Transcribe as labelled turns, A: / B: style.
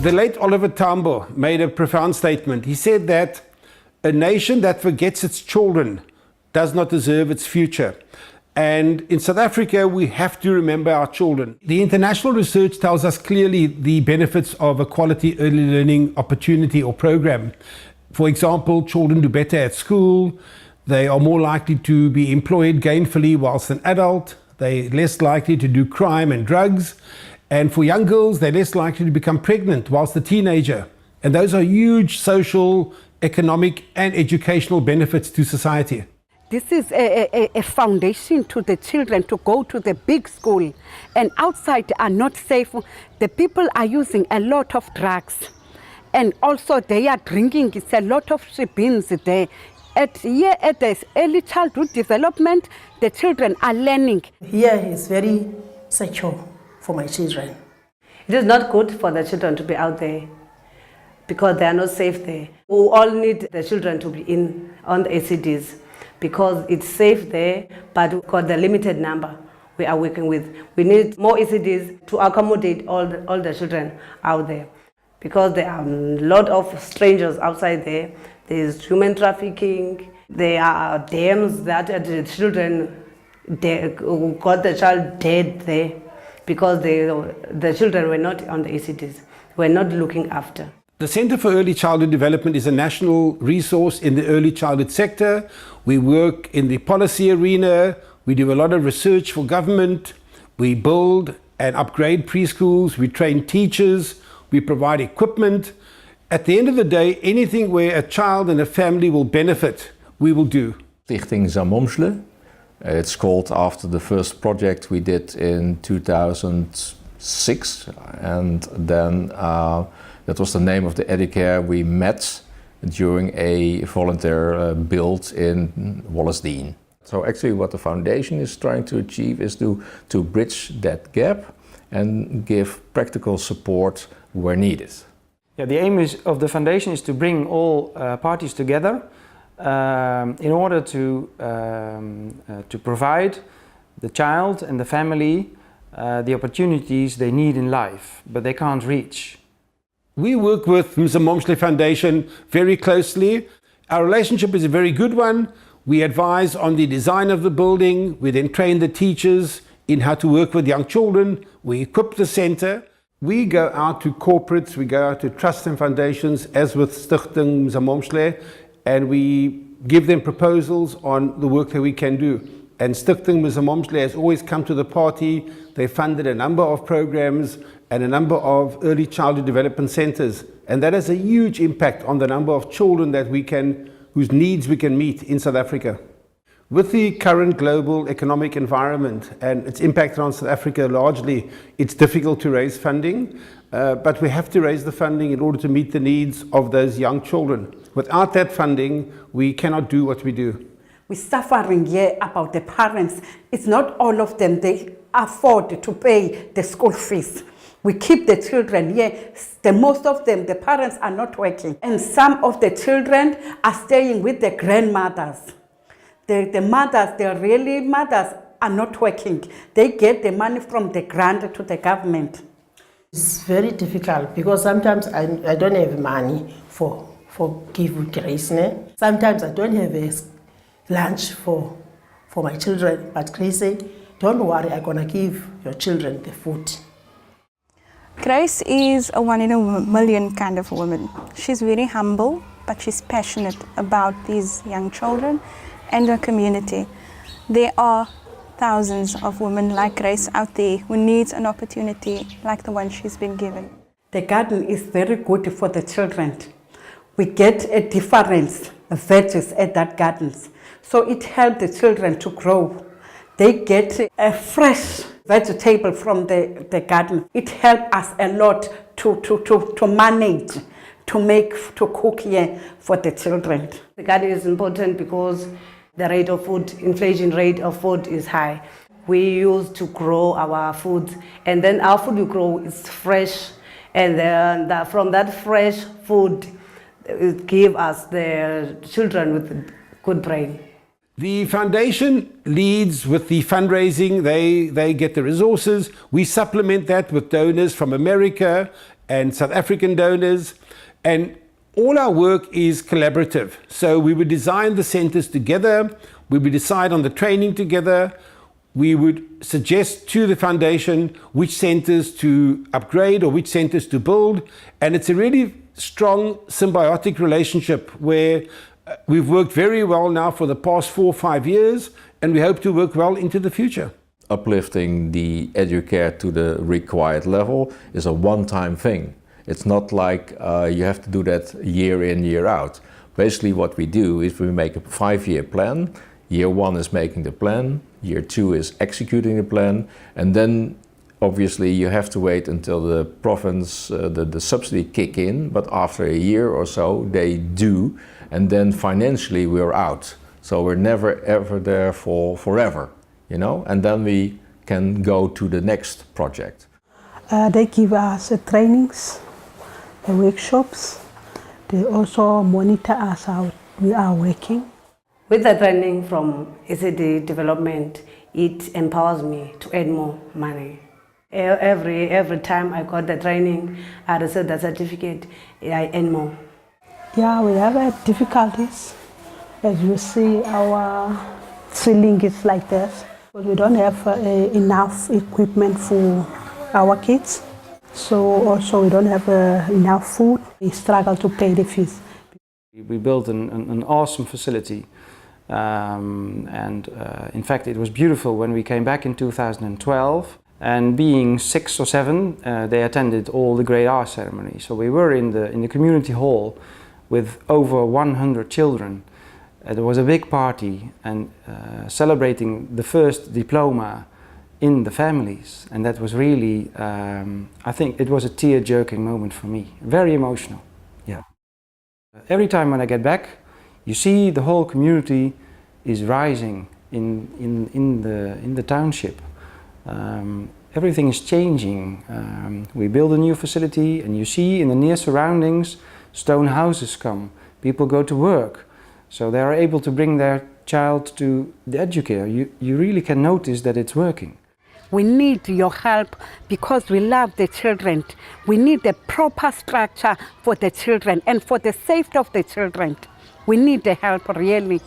A: The late Oliver Tambo made a profound statement. He said that a nation that forgets its children does not deserve its future. And in South Africa, we have to remember our children. The international research tells us clearly the benefits of a quality early learning opportunity or program. For example, children do better at school. They are more likely to be employed gainfully whilst an adult. They're less likely to do crime and drugs. And for young girls, they're less likely to become pregnant whilst a teenager. And those are huge social, economic, and educational benefits to society.
B: This is a foundation to the children to go to the big school, and outside are not safe. The people are using a lot of drugs, and also they are drinking. It's a lot of shebeens there. At the early childhood development, the children are learning.
C: Here is very secure for my children.
D: It is not good for the children to be out there because they are not safe there. We all need the children to be on the ECDs. Because it's safe there, but we've got the limited number we are working with. We need more ECDs to accommodate all the children out there. Because there are a lot of strangers outside there. There is human trafficking. There are dams that the children got the child dead there because the children were not on the ECDs, were not looking after.
A: The Centre for Early Childhood Development is a national resource in the early childhood sector. We work in the policy arena. We do a lot of research for government. We build and upgrade preschools. We train teachers. We provide equipment. At the end of the day, anything where a child and a family will benefit, we will do.
E: Stichting Mzamomhle. It's called after the first project we did in 2006, and then that was the name of the Edicare we met during a volunteer build in Wallacedene. So actually what the foundation is trying to achieve is to bridge that gap and give practical support where needed.
F: Yeah, the aim of the foundation is to bring all parties together in order to provide the child and the family the opportunities they need in life, but they can't reach.
A: We work with Mzamomhle Foundation very closely. Our relationship is a very good one. We advise on the design of the building. We then train the teachers in how to work with young children. We equip the centre. We go out to corporates, we go out to trusts and foundations, as with Stichting Mzamomhle, and we give them proposals on the work that we can do. And Stichting Mzamomhle has always come to the party. They funded a number of programs and a number of early childhood development centres. And that has a huge impact on the number of children that whose needs we can meet in South Africa. With the current global economic environment and its impact on South Africa largely, it's difficult to raise funding, but we have to raise the funding in order to meet the needs of those young children. Without that funding, we cannot do what we do.
B: We're suffering here about the parents. It's not all of them, they afford to pay the school fees. We keep the children here. Most of them, the parents are not working. And some of the children are staying with the grandmothers. The mothers, the really mothers, are not working. They get the money from the grant to the government.
C: It's very difficult because sometimes I don't have money for give Grace. Ne? Sometimes I don't have a lunch for my children. But Grace say, don't worry, I'm going to give your children the food.
G: Grace is a one in a million kind of woman. She's very humble, but she's passionate about these young children and her community. There are thousands of women like Grace out there who needs an opportunity like the one she's been given.
B: The garden is very good for the children. We get a different veggies at that garden. So it helps the children to grow. They get a fresh vegetable from the garden. It helps us a lot to manage, to cook here for the children.
D: The garden is important because the rate of food, inflation rate of food is high. We use to grow our food, and then our food we grow is fresh, and then from that fresh food, it gives us the children with good brain.
A: The foundation leads with the fundraising. They get the resources. We supplement that with donors from America and South African donors. And all our work is collaborative. So we would design the centres together, we would decide on the training together, we would suggest to the foundation which centres to upgrade or which centres to build. And it's a really strong symbiotic relationship where we've worked very well now for the past 4 or 5 years, and we hope to work well into the future.
E: Uplifting the educare to the required level is a one-time thing. It's not like you have to do that year in, year out. Basically what we do is we make a 5-year plan. Year 1 is making the plan, year 2 is executing the plan, and then obviously you have to wait until the province, the subsidy kick in, but after a year or so they do, and then financially we're out. So we're never ever there for forever, you know, and then we can go to the next project.
H: They give us trainings, workshops. They also monitor us how we are working.
D: With the training from ECD development, it empowers me to earn more money. Every time I got the training, I received the certificate, I earn more.
H: Yeah, we have difficulties. As you see, our ceiling is like this. But we don't have enough equipment for our kids. So also we don't have enough food. We struggle to pay the fees.
F: We built an awesome facility. In fact, it was beautiful when we came back in 2012. And being 6 or 7, they attended all the Grade R ceremonies. So we were in the community hall with over 100 children. There was a big party and celebrating the first diploma in the families. And that was really, I think it was a tear-jerking moment for me. Very emotional, yeah. Every time when I get back, you see the whole community is rising in the township. Everything is changing. We build a new facility and you see in the near surroundings stone houses come. People go to work. So they are able to bring their child to the educare. You really can notice that it's working.
B: We need your help because we love the children. We need a proper structure for the children and for the safety of the children. We need the help really.